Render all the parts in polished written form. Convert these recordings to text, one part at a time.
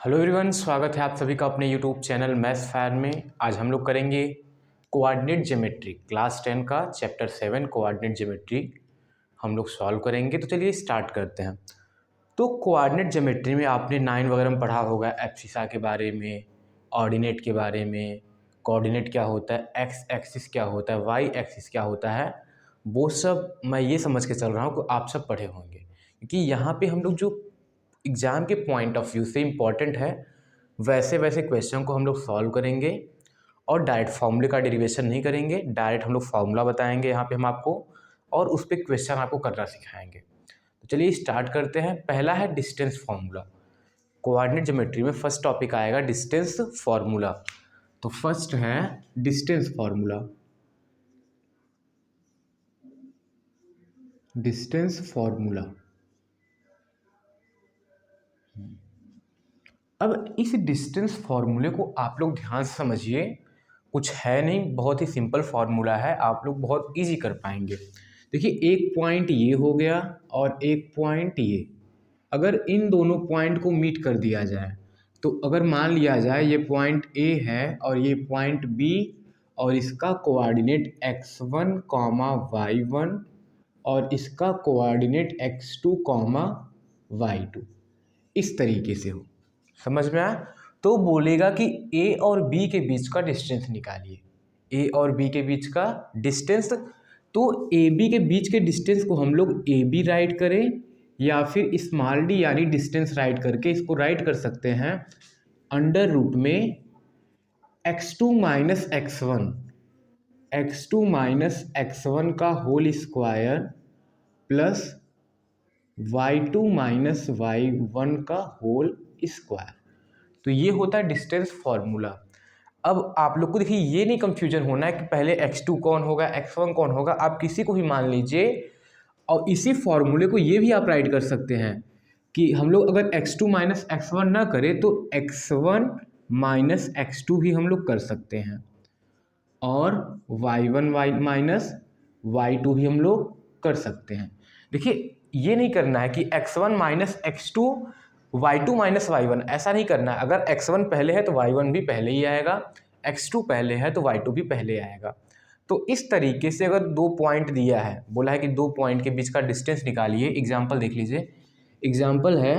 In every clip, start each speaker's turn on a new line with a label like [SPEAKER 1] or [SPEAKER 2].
[SPEAKER 1] Hello everyone, स्वागत है आप सभी का अपने यूट्यूब चैनल मैथ्स फायर में। आज हम लोग करेंगे कोऑर्डिनेट ज्योमेट्री क्लास 10 का चैप्टर 7 कोऑर्डिनेट ज्योमेट्री हम लोग सॉल्व करेंगे। तो चलिए स्टार्ट करते हैं। तो कोऑर्डिनेट ज्योमेट्री में आपने 9 वगैरह में पढ़ा होगा, एब्सिसा के बारे में, ऑर्डिनेट के बारे में, कोऑर्डिनेट क्या होता है, एक्स एक्सिस क्या होता है, वाई एक्सिस क्या होता है, वो सब मैं ये समझ के चल रहा हूँ कि आप सब पढ़े होंगे, क्योंकि यहाँ पे हम लोग जो एग्ज़ाम के पॉइंट ऑफ व्यू से इम्पॉर्टेंट है वैसे वैसे क्वेश्चन को हम लोग सॉल्व करेंगे और डायरेक्ट फार्मूले का डेरिवेशन नहीं करेंगे। डायरेक्ट हम लोग फार्मूला बताएंगे यहाँ पे हम आपको, और उस पर क्वेश्चन आपको करना सिखाएंगे। तो चलिए स्टार्ट करते हैं। पहला है डिस्टेंस फार्मूला। कोऑर्डिनेट ज्योमेट्री में फर्स्ट टॉपिक आएगा डिस्टेंस फार्मूला। तो फर्स्ट है डिस्टेंस फार्मूला। Distance formula. अब इस डिस्टेंस फार्मूले को आप लोग ध्यान से समझिए। कुछ है नहीं, बहुत ही सिंपल फार्मूला है, आप लोग बहुत इजी कर पाएंगे। देखिए, एक पॉइंट ये हो गया और एक पॉइंट ये। अगर इन दोनों पॉइंट को मीट कर दिया जाए, तो अगर मान लिया जाए ये पॉइंट ए है और ये पॉइंट बी, और इसका कोऑर्डिनेट x1 y1 और इसका कोऑर्डिनेट x2 y2 इस तरीके से हो, समझ में आया? तो बोलेगा कि ए और बी के बीच का डिस्टेंस निकालिए। ए और बी के बीच का डिस्टेंस, तो ए बी के बीच के डिस्टेंस को हम लोग ए बी राइट करें या फिर स्मॉल डी यानी डिस्टेंस राइट करके इसको राइट कर सकते हैं अंडर रूट में x2 माइनस एक्स वन का whole square plus y2 minus y1 का होल स्क्वायर। तो ये होता है डिस्टेंस फार्मूला। अब आप लोग को देखिए, ये नहीं कंफ्यूजन होना है कि पहले x2 कौन होगा x1 कौन होगा। आप किसी को भी मान लीजिए और इसी फार्मूले को ये भी आप राइट कर सकते हैं कि हम लोग अगर x2 माइनस x1 ना करें तो x1 माइनस x2 भी हम लोग कर सकते हैं, और y1 माइनस y2 भी हम लोग कर सकते हैं। देखिए, ये नहीं करना है कि x1 minus x2 y2 minus y1, ऐसा नहीं करना है। अगर x1 पहले है तो y1 भी पहले ही आएगा, x2 पहले है तो y2 भी पहले आएगा। तो इस तरीके से अगर दो पॉइंट दिया है, बोला है कि दो पॉइंट के बीच का डिस्टेंस निकालिए। एग्जाम्पल देख लीजिए। एग्जाम्पल है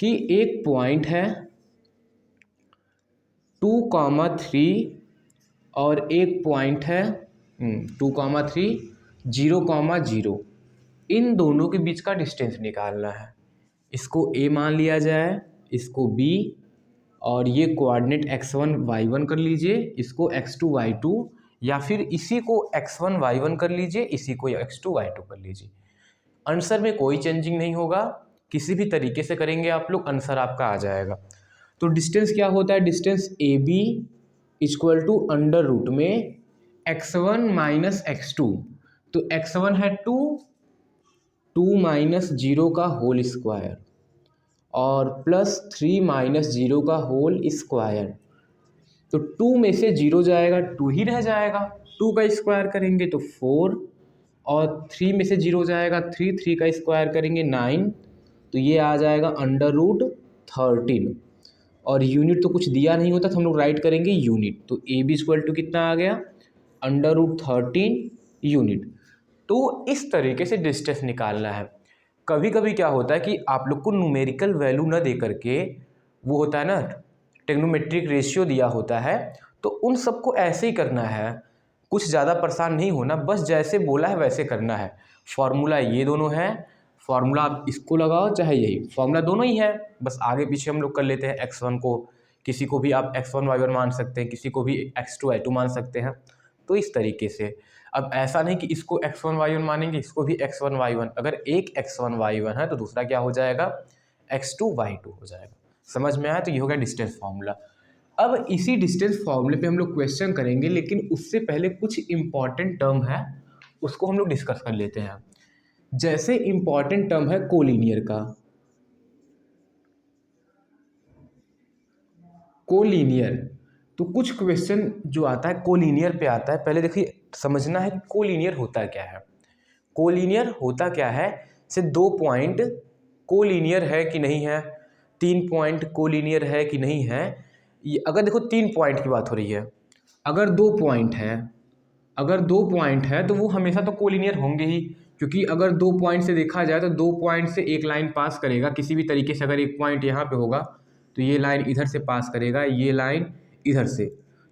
[SPEAKER 1] कि एक पॉइंट है 2,3 और एक पॉइंट है 2,3 0,0। इन दोनों के बीच का डिस्टेंस निकालना है। इसको a मान लिया जाए, इसको b, और ये कोऑर्डिनेट x1 y1 कर लीजिए, इसको x2 y2, या फिर इसी को x1 y1 कर लीजिए, इसी को x2 y2 कर लीजिए। आंसर में कोई चेंजिंग नहीं होगा, किसी भी तरीके से करेंगे आप लोग, आंसर आपका आ जाएगा। तो डिस्टेंस क्या होता है? Distance A B equal to under root में x1 माइनस x2। तो x1 है 2 माइनस 0 का होल स्क्वायर और प्लस 3 माइनस 0 का होल स्क्वायर। तो 2 में से 0 जाएगा, 2 ही रह जाएगा। 2 का स्क्वायर करेंगे तो 4, और 3 में से 0 जाएगा 3 का स्क्वायर करेंगे 9, तो ये आ जाएगा अंडर रूट 13। और यूनिट तो कुछ दिया नहीं होता तो हम लोग राइट करेंगे यूनिट। तो ए बी इक्वल टू कितना आ गया? Under root 13 unit. तो इस तरीके से डिस्टेंस निकालना है। कभी कभी क्या होता है कि आप लोग को न्यूमेरिकल वैल्यू न दे करके, वो होता है ना ट्रिग्नोमेट्रिक रेशियो दिया होता है, तो उन सबको ऐसे ही करना है। कुछ ज़्यादा परेशान नहीं होना, बस जैसे बोला है वैसे करना है। फार्मूला ये दोनों है, फार्मूला आप इसको लगाओ चाहे यही, फार्मूला दोनों ही है, बस आगे पीछे हम लोग कर लेते हैं। x1 को किसी को भी आप x1 y1 मान सकते हैं, किसी को भी x2 y2 मान सकते हैं। तो इस तरीके से, अब ऐसा नहीं कि इसको x1 y1 मानेंगे, इसको भी x1 y1। अगर एक x1 y1 है तो दूसरा क्या हो जाएगा? x2 y2 हो जाएगा। समझ में आया? तो ये हो गया डिस्टेंस फार्मूला। अब इसी डिस्टेंस फार्मूले पे हम लोग क्वेश्चन करेंगे, लेकिन उससे पहले कुछ इंपॉर्टेंट टर्म है, उसको हम लोग डिस्कस कर लेते हैं। जैसे इंपॉर्टेंट टर्म है कोलिनियर का। कोलिनियर, तो कुछ क्वेश्चन जो आता है कोलिनियर पे आता है। पहले देखिए, समझना है कोलिनियर होता क्या है। कोलिनियर होता क्या है, से दो पॉइंट कोलिनियर है कि नहीं है। 3 पॉइंट कोलिनियर है कि नहीं है। ये अगर देखो 3 पॉइंट की बात हो रही है, अगर 2 पॉइंट है, अगर 2 पॉइंट है तो वो हमेशा तो कोलिनियर होंगे ही, क्योंकि अगर 2 पॉइंट से देखा जाए तो 2 पॉइंट से एक लाइन पास करेगा किसी भी तरीके से। अगर एक पॉइंट यहाँ पे होगा तो ये लाइन इधर से पास करेगा, ये लाइन इधर से,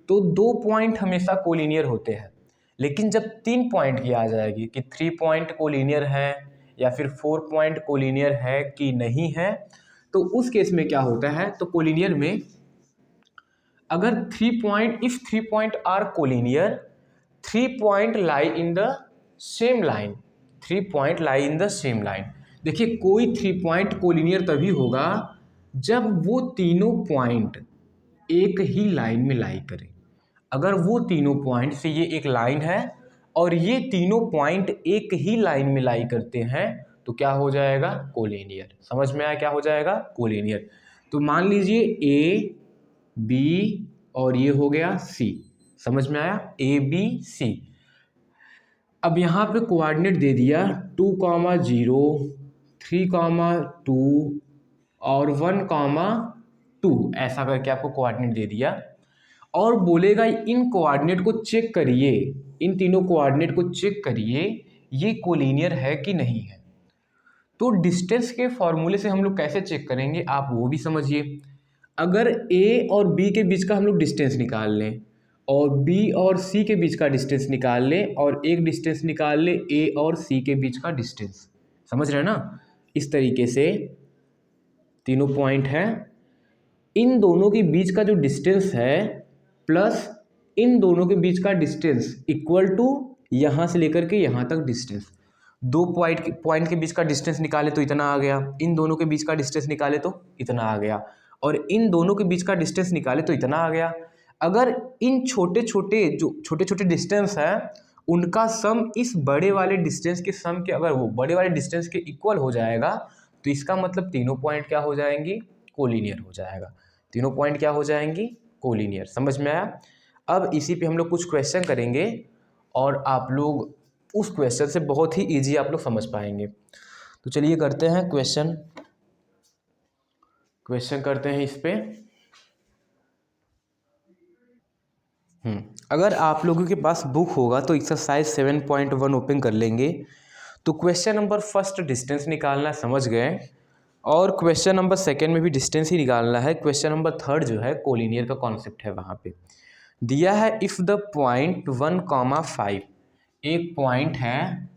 [SPEAKER 1] तो 2 पॉइंट हमेशा कोलिनियर होते हैं। लेकिन जब 3 पॉइंट की आ जाएगी कि 3 पॉइंट कोलिनियर है या फिर 4 पॉइंट कोलिनियर है कि नहीं है, तो उस केस में क्या होता है, तो कोलिनियर में अगर 3 point, if 3 point are collinear, 3 point lie in the same line, 3 point lie in the same line. देखिए कोई 3 पॉइंट कोलिनियर तभी होगा जब वो तीनों पॉइंट एक ही लाइन में लाई करें। अगर वो तीनों पॉइंट से ये एक लाइन है और ये तीनों पॉइंट एक ही लाइन में लाई करते हैं तो क्या हो जाएगा, कोलिनियर। समझ में आया क्या हो जाएगा, कोलिनियर। तो मान लीजिए ए बी और ये हो गया सी, समझ में आया, ए बी सी। अब यहाँ पे कोऑर्डिनेट दे दिया 2,0, 3,2 और 1,2, ऐसा करके आपको कोऑर्डिनेट दे दिया और बोलेगा इन कोऑर्डिनेट को चेक करिए, इन तीनों कोऑर्डिनेट को चेक करिए ये कोलिनियर है कि नहीं है। तो डिस्टेंस के फॉर्मूले से हम लोग कैसे चेक करेंगे आप वो भी समझिए। अगर ए और बी के बीच का हम लोग डिस्टेंस निकाल लें और बी और सी के बीच का डिस्टेंस निकाल लें और एक डिस्टेंस निकाल लें ए और सी के बीच का डिस्टेंस, समझ रहे हैं ना। इस तरीके से तीनों पॉइंट हैं, इन दोनों के बीच का जो डिस्टेंस है प्लस इन दोनों के बीच का डिस्टेंस इक्वल टू यहाँ से लेकर के यहाँ तक डिस्टेंस। 2 पॉइंट के बीच का डिस्टेंस निकाले तो इतना आ गया, इन दोनों के बीच का डिस्टेंस निकाले तो इतना आ गया, और इन दोनों के बीच का डिस्टेंस निकाले तो इतना आ गया। अगर इन छोटे छोटे डिस्टेंस हैं उनका सम इस बड़े वाले डिस्टेंस के सम के, अगर वो बड़े वाले डिस्टेंस के इक्वल हो जाएगा तो इसका मतलब तीनों पॉइंट क्या हो जाएंगी, कोलिनियर हो जाएगा। तीनों पॉइंट क्या हो जाएंगी, कोलिनियर। समझ में आया। अब इसी पे हम लोग कुछ क्वेश्चन करेंगे और आप लोग उस क्वेश्चन से बहुत ही इजी आप लोग समझ पाएंगे। तो चलिए करते हैं क्वेश्चन करते हैं इस पे। अगर आप लोगों के पास बुक होगा तो एक्सरसाइज 7.1 ओपन कर लेंगे। तो क्वेश्चन नंबर फर्स्ट डिस्टेंस निकालना समझ गए, और क्वेश्चन नंबर सेकंड में भी डिस्टेंस ही निकालना है। क्वेश्चन नंबर थर्ड जो है कोलिनियर का कॉन्सेप्ट है, वहाँ पे दिया है इफ़ द पॉइंट 1,5, एक पॉइंट है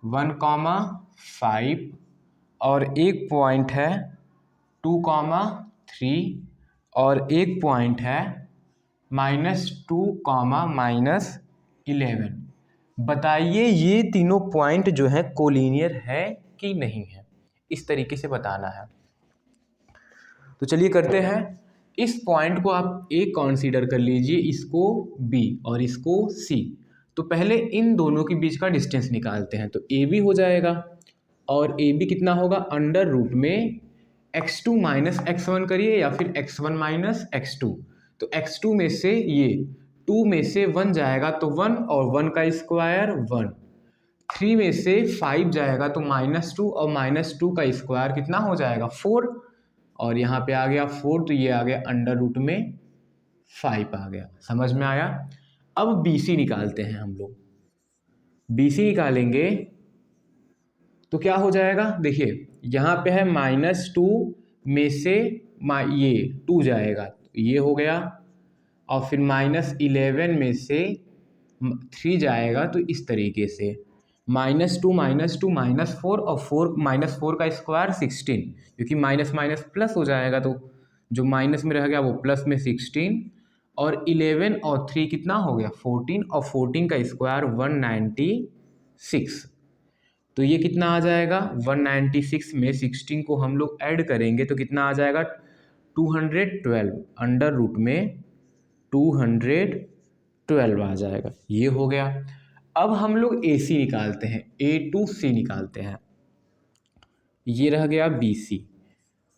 [SPEAKER 1] 1,5 और एक पॉइंट है 2,3 और एक पॉइंट है -2, -11। बताइए ये तीनों पॉइंट जो है कोलिनियर है कि नहीं है, इस तरीके से बताना है। तो चलिए करते हैं। इस पॉइंट को आप ए कंसीडर कर लीजिए, इसको बी और इसको सी। तो पहले इन दोनों के बीच का डिस्टेंस निकालते हैं। तो ए बी हो जाएगा और ए बी कितना होगा, अंडर रूट में x2 माइनस x1 करिए या फिर x1 माइनस x2। तो x2 में से ये 2 में से 1 जाएगा तो 1 और 1 का स्क्वायर 1, 3 में से 5 जाएगा तो -2 और -2 का स्क्वायर कितना हो जाएगा 4, और यहाँ पे आ गया 4 तो ये आ गया अंडर रूट में 5 आ गया। समझ में आया। अब BC निकालते हैं हम लोग। BC निकालेंगे तो क्या हो जाएगा, देखिए यहाँ पे है -2 में से ये 2 जाएगा तो ये हो गया, और फिर -11 में से 3 जाएगा तो इस तरीके से -2 -4 और 4 का स्क्वायर 16, क्योंकि माइनस माइनस प्लस हो जाएगा तो जो माइनस में रह गया वो प्लस में 16, और 11 और 3 कितना हो गया 14, और 14 का स्क्वायर 196। तो ये कितना आ जाएगा 196 में 16 को हम लोग ऐड करेंगे तो कितना आ जाएगा 212, अंडर रूट में 212 आ जाएगा। ये हो गया। अब हम लोग AC निकालते हैं, A to C निकालते हैं। ये रह गया BC।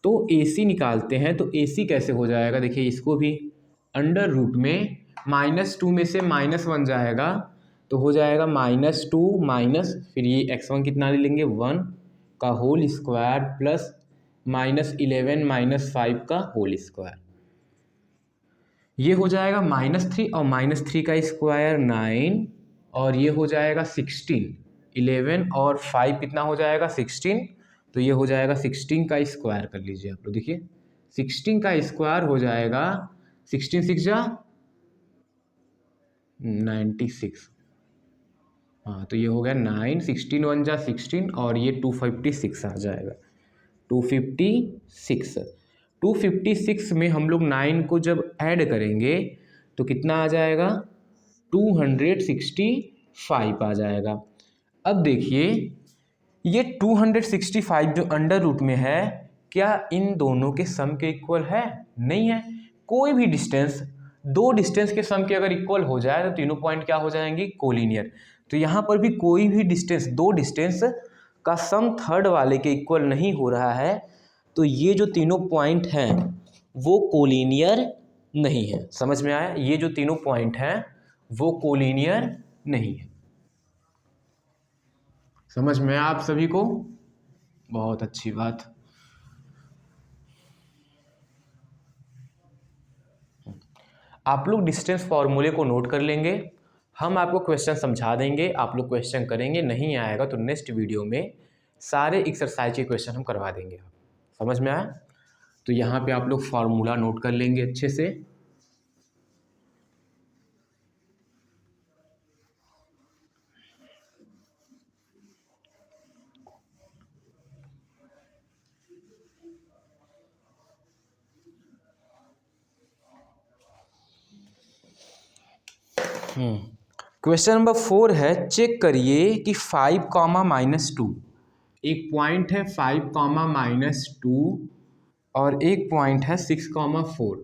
[SPEAKER 1] तो AC निकालते हैं तो AC कैसे हो जाएगा, देखिए इसको भी अंडर रूट में -2 में से -1 जाएगा तो हो जाएगा -2 माइनस फिर ये x1 कितना ले लेंगे 1 का होल स्क्वायर प्लस -11 -5 का होल स्क्वायर, ये हो जाएगा -3 और -3 का स्क्वायर 9, और ये हो जाएगा 16, 11 और 5 कितना हो जाएगा 16, तो ये हो जाएगा 16 का स्क्वायर कर लीजिए आप लोग, देखिए 16 का स्क्वायर हो जाएगा 16 6 जा 96, हाँ तो ये हो गया 9, 16 1 जा 16 और ये 256 आ जाएगा 256। 256 में हम लोग 9 को जब ऐड करेंगे तो कितना आ जाएगा 265 आ जाएगा। अब देखिए ये 265 जो अंडर रूट में है, क्या इन दोनों के सम के इक्वल है? नहीं है। कोई भी डिस्टेंस, दो डिस्टेंस के सम के अगर इक्वल हो जाए तो तीनों पॉइंट क्या हो जाएंगे? कोलिनियर। तो यहाँ पर भी कोई भी डिस्टेंस, दो डिस्टेंस का सम थर्ड वाले के इक्वल नहीं हो रहा है, तो ये जो तीनों पॉइंट हैं वो कोलिनियर नहीं है। समझ में आया? ये जो तीनों पॉइंट हैं वो कोलिनियर नहीं है। समझ में आया आप सभी को? बहुत अच्छी बात। आप लोग डिस्टेंस फॉर्मूले को नोट कर लेंगे, हम आपको क्वेश्चन समझा देंगे, आप लोग क्वेश्चन करेंगे, नहीं आएगा तो नेक्स्ट वीडियो में सारे एक्सरसाइज के क्वेश्चन हम करवा देंगे। समझ में आया? तो यहाँ पे आप लोग फार्मूला नोट कर लेंगे अच्छे से। क्वेश्चन नंबर 4 है, चेक करिए कि 5, -2, एक पॉइंट है 5, -2 और एक पॉइंट है 6, 4,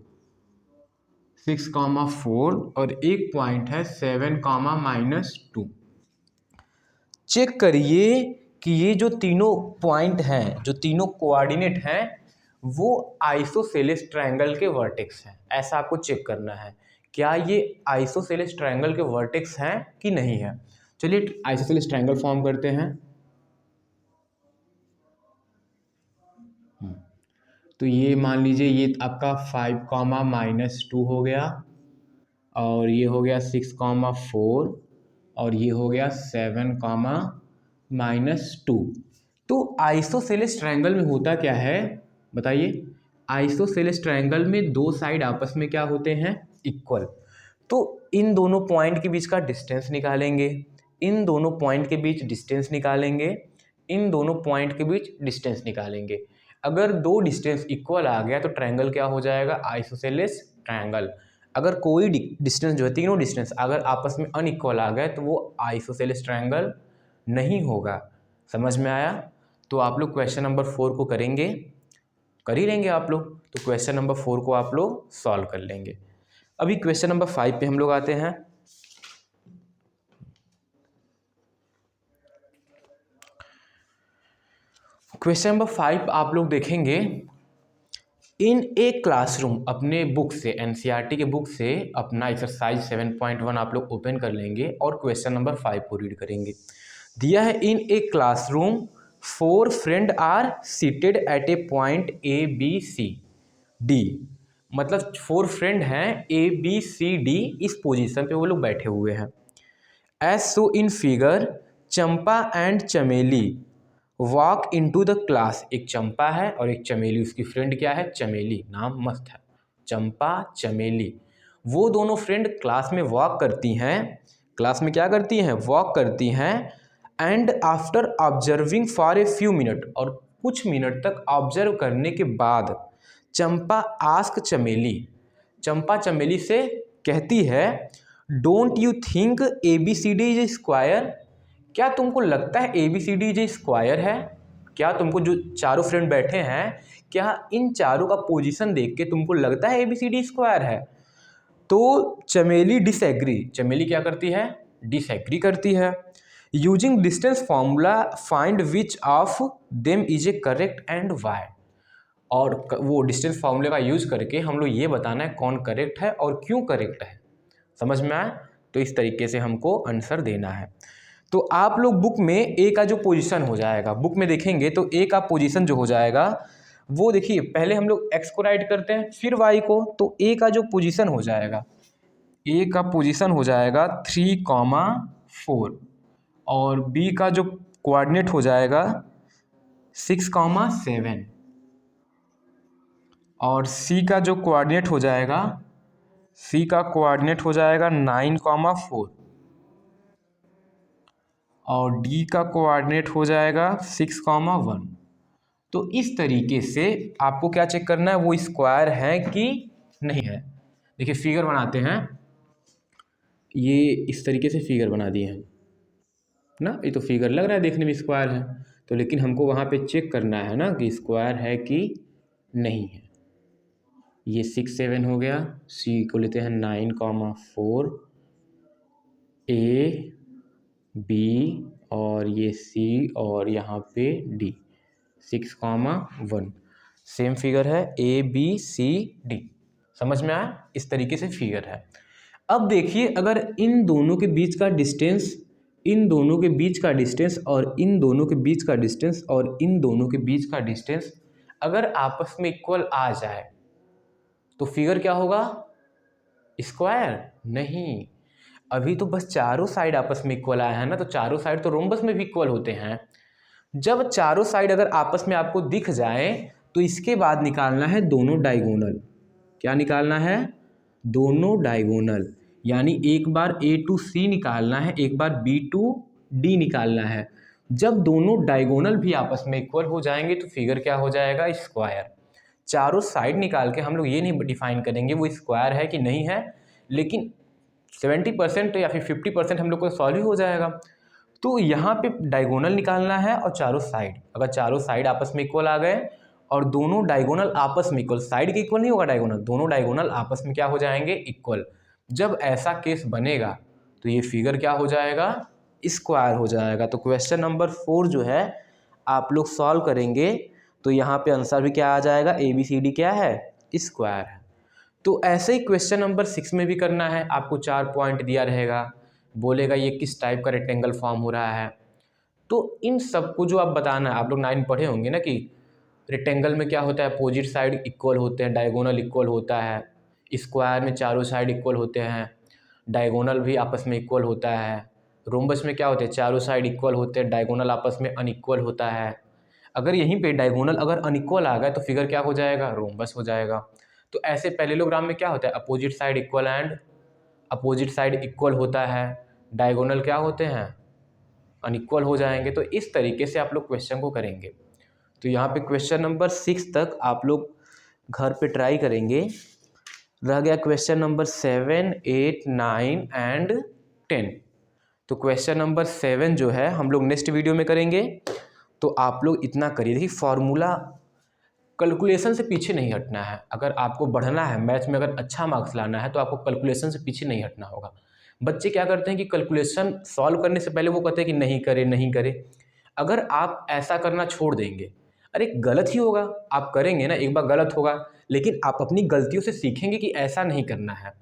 [SPEAKER 1] 6, 4 और एक पॉइंट है 7, -2। चेक करिए कि ये जो तीनों पॉइंट हैं, जो तीनों कोऑर्डिनेट हैं, वो आइसोसेलेस ट्रायंगल के वर्टेक्स हैं। ऐसा आपको चेक करना है, क्या ये आइसोसेलेस ट्रायंगल के वर्टेक्स हैं कि नहीं है। चलिए आइसोसेलेस ट्रायंगल फॉर्म करते हैं। तो ये मान लीजिए ये आपका 5, -2 हो गया, और ये हो गया 6, 4 और ये हो गया 7, -2। तो आइसोसेलेस ट्रायंगल में होता क्या है बताइए? आइसोसेलेस ट्रायंगल में दो साइड आपस में क्या होते हैं? इक्वल। तो इन दोनों पॉइंट के बीच का डिस्टेंस निकालेंगे, इन दोनों पॉइंट के बीच डिस्टेंस निकालेंगे, इन दोनों पॉइंट के बीच डिस्टेंस निकालेंगे। अगर दो डिस्टेंस इक्वल आ गया तो ट्रायंगल क्या हो जाएगा? Isosceles triangle. अगर कोई डिस्टेंस जो है, तीनों डिस्टेंस अगर आपस में अनइक्वल आ गए तो वो आइसोसेलेस ट्रायंगल नहीं होगा। समझ में आया? तो आप लोग क्वेश्चन नंबर 4 को करेंगे, कर ही लेंगे आप लोग। तो क्वेश्चन नंबर 4 को आप लोग सॉल्व कर लेंगे। अभी क्वेश्चन नंबर 5 पे हम लोग आते हैं। क्वेश्चन नंबर 5 आप लोग देखेंगे, इन ए क्लासरूम, अपने बुक से, एनसीईआरटी के बुक से अपना एक्सरसाइज 7.1 आप लोग ओपन कर लेंगे और क्वेश्चन नंबर 5 को रीड करेंगे। दिया है, in a classroom 4 friend are seated at a point ABCD, मतलब 4 फ्रेंड हैं ABCD, इस पोजीशन पे वो लोग बैठे हुए हैं। Also in figure, Champa and Chameli walk into the class, एक चंपा है और एक चमेली, उसकी फ्रेंड क्या है? चमेली, नाम मस्त है, चंपा चमेली। वो दोनों फ्रेंड क्लास में वॉक करती हैं, क्लास में क्या करती हैं? वॉक करती हैं। And after observing for a few minute, और कुछ मिनट तक ऑब्जर्व करने के बाद चंपा आस्क चमेली, चंपा चमेली से कहती है, don't you think ABCD is square, क्या तुमको लगता है ABCD जो स्क्वायर है? क्या तुमको, जो चारों फ्रेंड बैठे हैं, क्या इन चारों का पोजीशन देख के तुमको लगता है ABCD स्क्वायर है? तो चमेली डिसएग्री, चमेली क्या करती है? डिसएग्री करती है। Using distance formula find which of them is a correct and y, और वो डिस्टेंस फॉर्मूले का यूज करके हम लोग ये बताना है कौन करेक्ट है और क्यों करेक्ट है। समझ में आया? तो इस तरीके से हमको आंसर देना है। तो आप लोग बुक में ए का जो पोजीशन हो जाएगा, बुक में देखेंगे तो ए का पोजीशन जो हो जाएगा वो देखिए पहले हम लोग x को राइट करते हैं फिर y को, तो a का जो पोजीशन हो जाएगा, a का पोजीशन हो जाएगा 3,4 और b का जो कोऑर्डिनेट हो जाएगा 6,7 और c का जो कोऑर्डिनेट हो जाएगा, c का कोऑर्डिनेट हो जाएगा 9,4 और d का कोऑर्डिनेट हो जाएगा 6,1। तो इस तरीके से आपको क्या चेक करना है, वो स्क्वायर है कि नहीं है। देखिए फिगर बनाते हैं, ये इस तरीके से फिगर बना दिए हैं ना, ये तो फिगर लग रहा है देखने में स्क्वायर है, तो लेकिन हमको वहाँ पे चेक करना है ना कि स्क्वायर है कि नहीं है। ये 6,7 हो गया, सी को लेते हैं 9,4, ए बी और ये सी और यहाँ पे डी 6,1। सेम फिगर है ए बी सी डी, समझ में आया? इस तरीके से फिगर है। अब देखिए अगर इन दोनों के बीच का डिस्टेंस, इन दोनों के बीच का डिस्टेंस और इन दोनों के बीच का डिस्टेंस और इन दोनों के बीच का डिस्टेंस अगर आपस में इक्वल आ जाए तो फिगर क्या होगा? स्क्वायर नहीं, अभी तो बस चारों साइड आपस में इक्वल आया है ना, तो चारों साइड तो रोम्बस में भी इक्वल होते हैं। जब चारों साइड अगर आपस में आपको दिख जाए तो इसके बाद निकालना है दोनों डायगोनल। क्या निकालना है? दोनों डायगोनल, यानी एक बार a टू c निकालना है, एक बार b टू d निकालना है। जब दोनों डायगोनल भी आपस में इक्वल हो जाएंगे तो फिगर क्या हो जाएगा? स्क्वायर। चारों साइड निकाल के हम लोग ये नहीं डिफाइन करेंगे वो स्क्वायर है कि नहीं है, लेकिन 70% या फिर 50% हम लोग को सॉल्व ही हो जाएगा। तो यहाँ पे डायगोनल निकालना है और चारों साइड, अगर चारों साइड आपस में इक्वल आ गए और दोनों डायगोनल आपस में इक्वल, साइड के इक्वल नहीं होगा डायगोनल, दोनों डायगोनल आपस में क्या हो जाएंगे? इक्वल। जब ऐसा केस बनेगा तो ये फिगर क्या हो जाएगा? स्क्वायर हो जाएगा। तो क्वेश्चन नंबर 4 जो है आप लोग सॉल्व करेंगे तो यहाँ पे आंसर भी क्या आ जाएगा? ABCD क्या है? स्क्वायर है। तो ऐसे ही क्वेश्चन नंबर 6 में भी करना है। आपको 4 पॉइंट दिया रहेगा, बोलेगा ये किस टाइप का रेक्टेंगल फॉर्म हो रहा है। तो इन सबको जो आप बताना है, आप लोग 9 पढ़े होंगे ना कि रेक्टेंगल में क्या होता है? अपोजिट साइड इक्वल होते हैं, डायगोनल इक्वल होता है। स्क्वायर में चारों साइड इक्वल होते हैं, डायगोनल भी आपस में इक्वल होता है। रोम्बस में क्या होते हैं? चारों साइड इक्वल होते हैं, डायगोनल आपस में अनइक्वल होता है। अगर यहीं पे डायगोनल अगर अनइक्वल आ गए तो फिगर क्या हो जाएगा? रोम्बस हो जाएगा। तो ऐसे पैरेललोग्राम में क्या होता है? Opposite side equal and opposite side equal होता है, डायगोनल क्या होते हैं? अनइक्वल हो जाएंगे। तो इस तरीके से आप लोग क्वेश्चन को करेंगे। तो यहाँ पे क्वेश्चन नंबर 6 तक आप लोग घर पे ट्राई करेंगे। रह गया क्वेश्चन नंबर 7, 8, 9 एंड 10। तो क्वेश्चन नंबर 7 जो है हम लोग नेक्स्ट वीडियो में करेंगे। तो आप लोग इतना करिए, देखिए फॉर्मूला कैलकुलेशन से पीछे नहीं हटना है। अगर आपको बढ़ना है मैथ में, अगर अच्छा मार्क्स लाना है तो आपको कैलकुलेशन से पीछे नहीं हटना होगा। बच्चे क्या करते हैं कि कैलकुलेशन सॉल्व करने से पहले वो कहते हैं कि नहीं करे नहीं करे। अगर आप ऐसा करना छोड़ देंगे, अरे गलत ही होगा, आप करेंगे ना, एक बार गलत होगा, लेकिन आप अपनी गलतियों से सीखेंगे कि ऐसा नहीं करना है।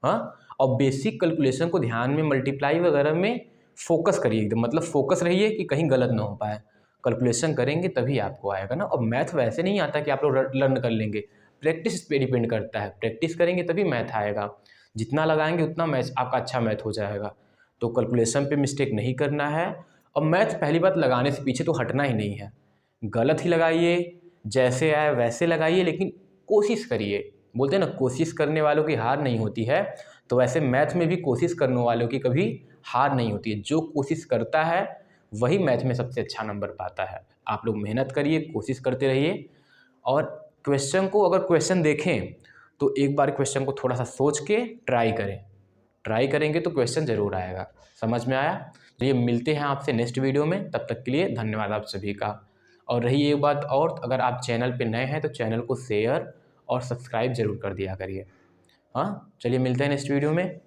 [SPEAKER 1] हाँ, और बेसिक कैलकुलेशन को ध्यान में, मल्टीप्लाई वगैरह में फोकस करिए एकदम, मतलब फोकस रहिए कि कहीं गलत ना हो पाए। कैलकुलेशन करेंगे तभी आपको आएगा ना। और मैथ वैसे नहीं आता कि आप लोग लर्न कर लेंगे, प्रैक्टिस पे डिपेंड करता है। प्रैक्टिस करेंगे तभी मैथ आएगा, जितना लगाएंगे उतना मैथ आपका अच्छा मैथ हो जाएगा। तो कैलकुलेशन पे मिस्टेक नहीं करना है। और मैथ पहली बात लगाने से पीछे तो हटना ही नहीं है, गलत ही लगाइए, जैसे आए वैसे लगाइए, लेकिन कोशिश करिए। बोलते हैं ना कोशिश करने वालों की हार नहीं होती है, तो वैसे मैथ में भी कोशिश करने वालों की कभी हार नहीं होती है। जो कोशिश करता है वही मैथ में सबसे अच्छा नंबर पाता है। आप लोग मेहनत करिए, कोशिश करते रहिए। और क्वेश्चन को, अगर क्वेश्चन देखें तो एक बार क्वेश्चन को थोड़ा सा सोच के ट्राई करें। ट्राई करेंगे तो क्वेश्चन ज़रूर आएगा। समझ में आया? चलिए मिलते हैं आपसे नेक्स्ट वीडियो में, तब तक के लिए धन्यवाद आप सभी का। और रही एक बात और, अगर आप चैनल पे नए हैं तो चैनल को शेयर और सब्सक्राइब ज़रूर कर दिया करिए। हाँ, चलिए मिलते हैं नेक्स्ट वीडियो में।